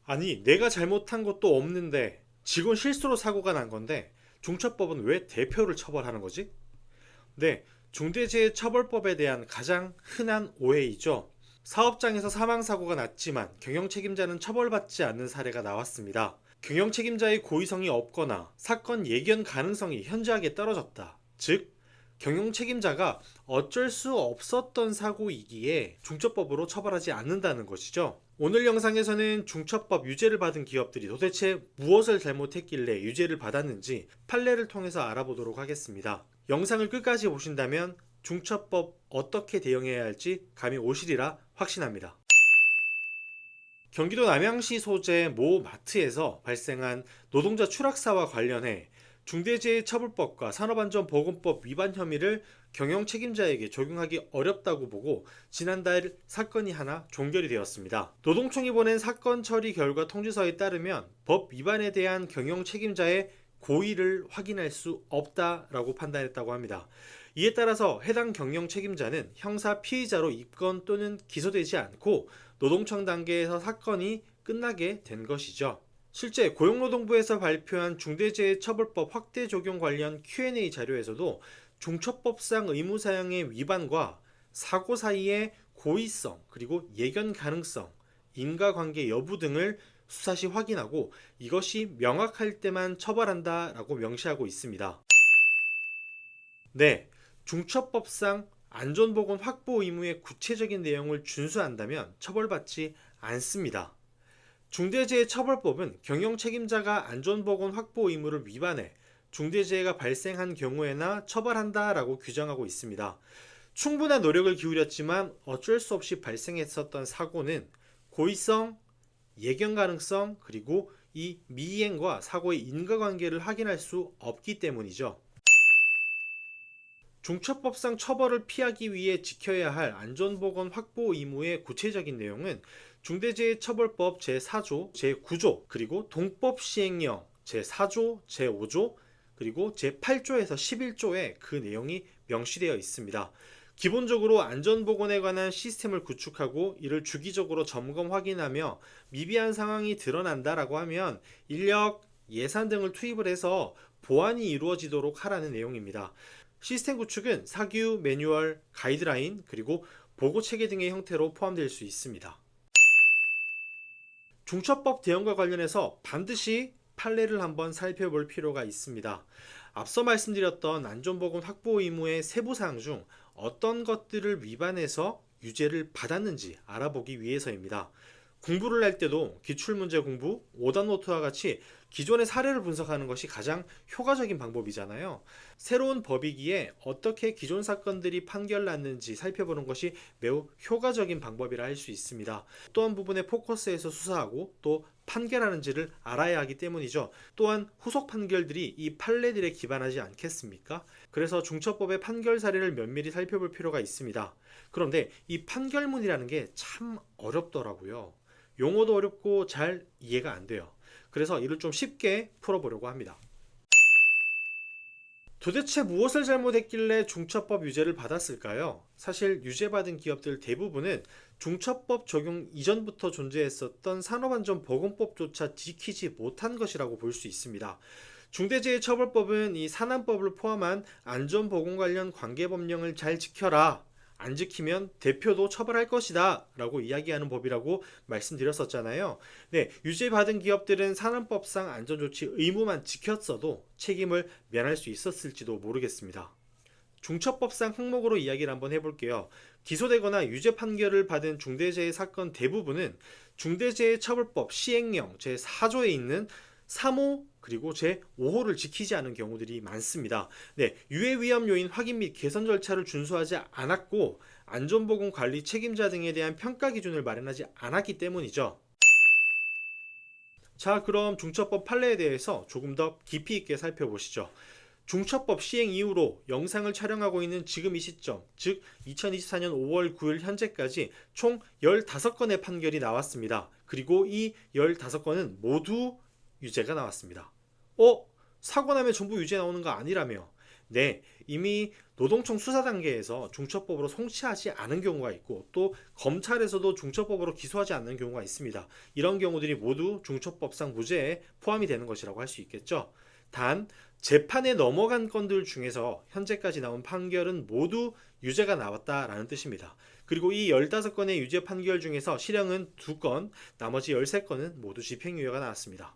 아니, 내가 잘못한 것도 없는데 직원 실수로 사고가 난 건데 중처법은 왜 대표를 처벌하는 거지? 네, 중대재해처벌법에 대한 가장 흔한 오해이죠. 사업장에서 사망사고가 났지만 경영 책임자는 처벌받지 않는 사례가 나왔습니다. 경영 책임자의 고의성이 없거나 사건 예견 가능성이 현저하게 떨어졌다. 즉, 경영 책임자가 어쩔 수 없었던 사고이기에 중처법으로 처벌하지 않는다는 것이죠. 오늘 영상에서는 중처법 유죄를 받은 기업들이 도대체 무엇을 잘못했길래 유죄를 받았는지 판례를 통해서 알아보도록 하겠습니다. 영상을 끝까지 보신다면 중처법 어떻게 대응해야 할지 감이 오시리라 확신합니다. 경기도 남양시 소재 모 마트에서 발생한 노동자 추락사와 관련해 중대재해처벌법과 산업안전보건법 위반 혐의를 경영 책임자에게 적용하기 어렵다고 보고 지난달 사건이 하나 종결이 되었습니다. 노동청이 보낸 사건 처리 결과 통지서에 따르면 법 위반에 대한 경영 책임자의 고의를 확인할 수 없다라고 판단했다고 합니다. 이에 따라서 해당 경영 책임자는 형사 피의자로 입건 또는 기소되지 않고 노동청 단계에서 사건이 끝나게 된 것이죠. 실제 고용노동부에서 발표한 중대재해처벌법 확대 적용 관련 Q&A 자료에서도 중처법상 의무사항의 위반과 사고 사이의 고의성 그리고 예견 가능성, 인과관계 여부 등을 수사시 확인하고 이것이 명확할 때만 처벌한다라고 명시하고 있습니다. 네, 중처법상 안전보건 확보 의무의 구체적인 내용을 준수한다면 처벌받지 않습니다. 중대재해처벌법은 경영 책임자가 안전보건 확보 의무를 위반해 중대재해가 발생한 경우에나 처벌한다라고 규정하고 있습니다. 충분한 노력을 기울였지만 어쩔 수 없이 발생했었던 사고는 고의성, 예견 가능성 그리고 이 미이행과 사고의 인과관계를 확인할 수 없기 때문이죠. 중처법상 처벌을 피하기 위해 지켜야 할 안전보건 확보 의무의 구체적인 내용은 중대재해처벌법 제4조, 제9조, 그리고 동법시행령 제4조, 제5조, 그리고 제8조에서 11조에 그 내용이 명시되어 있습니다. 기본적으로 안전보건에 관한 시스템을 구축하고 이를 주기적으로 점검 확인하며 미비한 상황이 드러난다라고 하면 인력, 예산 등을 투입을 해서 보완이 이루어지도록 하라는 내용입니다. 시스템 구축은 사규, 매뉴얼, 가이드라인, 그리고 보고체계 등의 형태로 포함될 수 있습니다. 중처법 대응과 관련해서 반드시 판례를 한번 살펴볼 필요가 있습니다. 앞서 말씀드렸던 안전보건 확보 의무의 세부사항 중 어떤 것들을 위반해서 유죄를 받았는지 알아보기 위해서입니다. 공부를 할 때도 기출문제 공부, 오답노트와 같이 기존의 사례를 분석하는 것이 가장 효과적인 방법이잖아요. 새로운 법이기에 어떻게 기존 사건들이 판결났는지 살펴보는 것이 매우 효과적인 방법이라 할 수 있습니다. 또한 부분에 포커스해서 수사하고 또 판결하는지를 알아야 하기 때문이죠. 또한 후속 판결들이 이 판례들에 기반하지 않겠습니까? 그래서 중처법의 판결 사례를 면밀히 살펴볼 필요가 있습니다. 그런데 이 판결문이라는 게 참 어렵더라고요. 용어도 어렵고 잘 이해가 안 돼요. 그래서 이를 좀 쉽게 풀어보려고 합니다. 도대체 무엇을 잘못했길래 중처법 유죄를 받았을까요? 사실 유죄받은 기업들 대부분은 중처법 적용 이전부터 존재했었던 산업안전보건법조차 지키지 못한 것이라고 볼 수 있습니다. 중대재해처벌법은 이 산안법을 포함한 안전보건 관련 관계법령을 잘 지켜라, 안 지키면 대표도 처벌할 것이다 라고 이야기하는 법이라고 말씀드렸었잖아요. 네, 유죄받은 기업들은 산안법상 안전조치 의무만 지켰어도 책임을 면할 수 있었을지도 모르겠습니다. 중처법상 항목으로 이야기를 한번 해볼게요. 기소되거나 유죄 판결을 받은 중대재해 사건 대부분은 중대재해처벌법 시행령 제4조에 있는 3호 그리고 제5호를 지키지 않은 경우들이 많습니다. 네, 유해 위험 요인 확인 및 개선 절차를 준수하지 않았고 안전보건 관리 책임자 등에 대한 평가 기준을 마련하지 않았기 때문이죠. 자, 그럼 중처법 판례에 대해서 조금 더 깊이 있게 살펴보시죠. 중처법 시행 이후로 영상을 촬영하고 있는 지금 이 시점, 즉 2024년 5월 9일 현재까지 총 15건의 판결이 나왔습니다. 그리고 이 15건은 모두 유죄가 나왔습니다. 사고 나면 전부 유죄 나오는 거 아니라며? 네, 이미 노동청 수사 단계에서 중처법으로 송치하지 않은 경우가 있고 또 검찰에서도 중처법으로 기소하지 않는 경우가 있습니다. 이런 경우들이 모두 중처법상 무죄에 포함이 되는 것이라고 할 수 있겠죠. 단 재판에 넘어간 건들 중에서 현재까지 나온 판결은 모두 유죄가 나왔다라는 뜻입니다. 그리고 이 15건의 유죄 판결 중에서 실형은 2건, 나머지 13건은 모두 집행유예가 나왔습니다.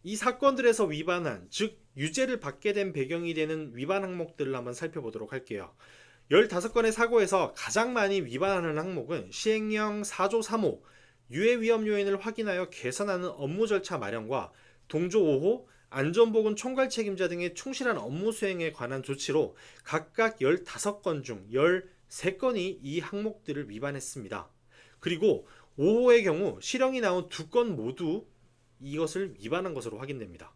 이 사건들에서 위반한, 즉 유죄를 받게 된 배경이 되는 위반 항목들을 한번 살펴보도록 할게요. 15건의 사고에서 가장 많이 위반하는 항목은 시행령 4조 3호 유해 위험 요인을 확인하여 개선하는 업무 절차 마련과 동조 5호 안전보건 총괄 책임자 등의 충실한 업무 수행에 관한 조치로 각각 15건 중 13건이 이 항목들을 위반했습니다. 그리고 5호의 경우 실형이 나온 2건 모두 이것을 위반한 것으로 확인됩니다.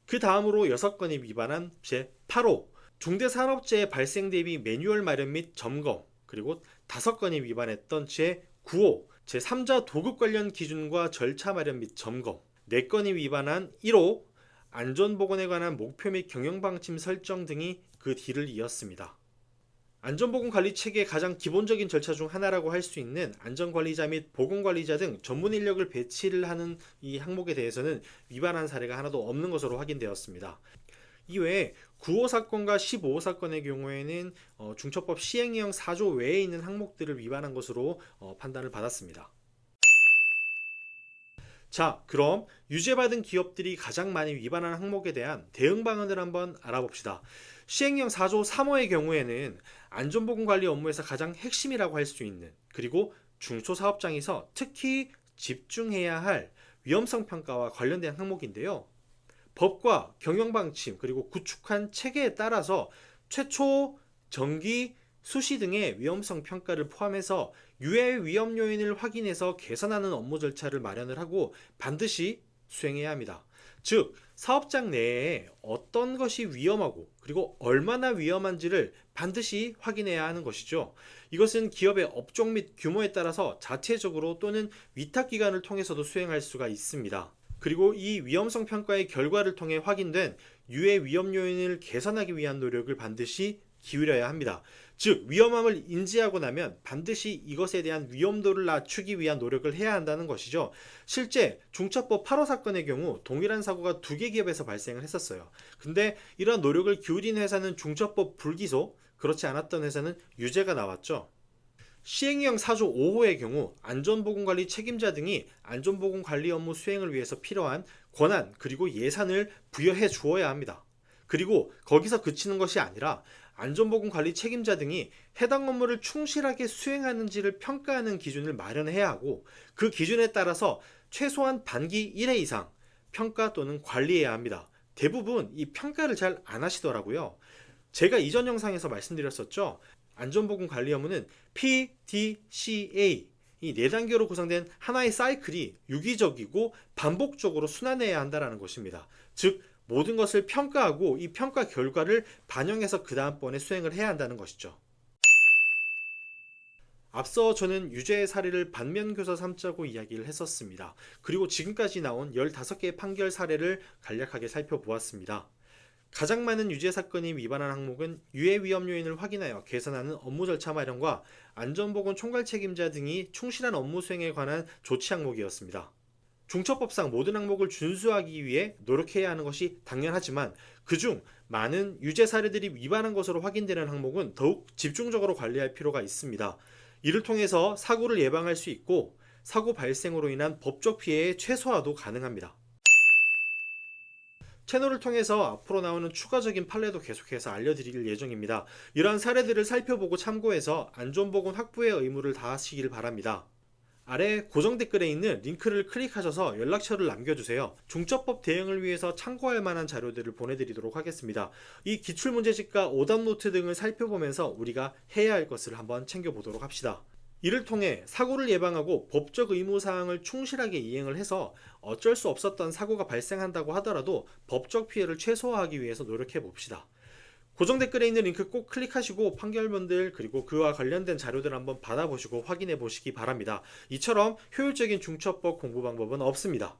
그 다음으로 6건이 위반한 제8호 중대산업재해 발생 대비 매뉴얼 마련 및 점검, 그리고 5건이 위반했던 제9호 제3자 도급 관련 기준과 절차 마련 및 점검, 4건이 위반한 1호 안전보건에 관한 목표 및 경영방침 설정 등이 그 뒤를 이었습니다. 안전보건관리체계의 가장 기본적인 절차 중 하나라고 할 수 있는 안전관리자 및 보건관리자 등 전문 인력을 배치를 하는 이 항목에 대해서는 위반한 사례가 하나도 없는 것으로 확인되었습니다. 이외에 9호 사건과 15호 사건의 경우에는 중처법 시행령 4조 외에 있는 항목들을 위반한 것으로 판단을 받았습니다. 자, 그럼 유죄받은 기업들이 가장 많이 위반한 항목에 대한 대응 방안을 한번 알아봅시다. 시행령 4조 3호의 경우에는 안전보건관리 업무에서 가장 핵심이라고 할 수 있는, 그리고 중소사업장에서 특히 집중해야 할 위험성 평가와 관련된 항목인데요. 법과 경영방침 그리고 구축한 체계에 따라서 최초, 정기, 수시 등의 위험성 평가를 포함해서 유해 위험 요인을 확인해서 개선하는 업무 절차를 마련을 하고 반드시 수행해야 합니다. 즉, 사업장 내에 어떤 것이 위험하고 그리고 얼마나 위험한지를 반드시 확인해야 하는 것이죠. 이것은 기업의 업종 및 규모에 따라서 자체적으로 또는 위탁기관을 통해서도 수행할 수가 있습니다. 그리고 이 위험성 평가의 결과를 통해 확인된 유해 위험 요인을 개선하기 위한 노력을 반드시 기울여야 합니다. 즉, 위험함을 인지하고 나면 반드시 이것에 대한 위험도를 낮추기 위한 노력을 해야 한다는 것이죠. 실제 중처법 8호 사건의 경우 동일한 사고가 2개 기업에서 발생을 했었어요. 근데 이러한 노력을 기울인 회사는 중처법 불기소, 그렇지 않았던 회사는 유죄가 나왔죠. 시행령 4조 5호의 경우 안전보건관리 책임자 등이 안전보건관리 업무 수행을 위해서 필요한 권한 그리고 예산을 부여해 주어야 합니다. 그리고 거기서 그치는 것이 아니라 안전보건관리 책임자 등이 해당 업무를 충실하게 수행하는지를 평가하는 기준을 마련해야 하고 그 기준에 따라서 최소한 단기 1회 이상 평가 또는 관리해야 합니다. 대부분 이 평가를 잘 안 하시더라고요. 제가 이전 영상에서 말씀드렸었죠. 안전보건관리 업무는 PDCA 이 4단계로 구성된 하나의 사이클이 유기적이고 반복적으로 순환해야 한다는 것입니다. 즉, 모든 것을 평가하고 이 평가 결과를 반영해서 그 다음번에 수행을 해야 한다는 것이죠. 앞서 저는 유죄의 사례를 반면교사 삼자고 이야기를 했었습니다. 그리고 지금까지 나온 15개의 판결 사례를 간략하게 살펴보았습니다. 가장 많은 유죄 사건이 위반한 항목은 유해 위험 요인을 확인하여 개선하는 업무 절차 마련과 안전보건 총괄 책임자 등이 충실한 업무 수행에 관한 조치 항목이었습니다. 중처법상 모든 항목을 준수하기 위해 노력해야 하는 것이 당연하지만 그중 많은 유죄 사례들이 위반한 것으로 확인되는 항목은 더욱 집중적으로 관리할 필요가 있습니다. 이를 통해서 사고를 예방할 수 있고 사고 발생으로 인한 법적 피해의 최소화도 가능합니다. 채널을 통해서 앞으로 나오는 추가적인 판례도 계속해서 알려드릴 예정입니다. 이러한 사례들을 살펴보고 참고해서 안전보건 확보의 의무를 다하시길 바랍니다. 아래 고정 댓글에 있는 링크를 클릭하셔서 연락처를 남겨주세요. 중처법 대응을 위해서 참고할 만한 자료들을 보내드리도록 하겠습니다. 이 기출문제집과 오답노트 등을 살펴보면서 우리가 해야 할 것을 한번 챙겨보도록 합시다. 이를 통해 사고를 예방하고 법적 의무사항을 충실하게 이행을 해서 어쩔 수 없었던 사고가 발생한다고 하더라도 법적 피해를 최소화하기 위해서 노력해 봅시다. 고정 댓글에 있는 링크 꼭 클릭하시고 판결문들 그리고 그와 관련된 자료들 한번 받아보시고 확인해 보시기 바랍니다. 이처럼 효율적인 중처법 공부 방법은 없습니다.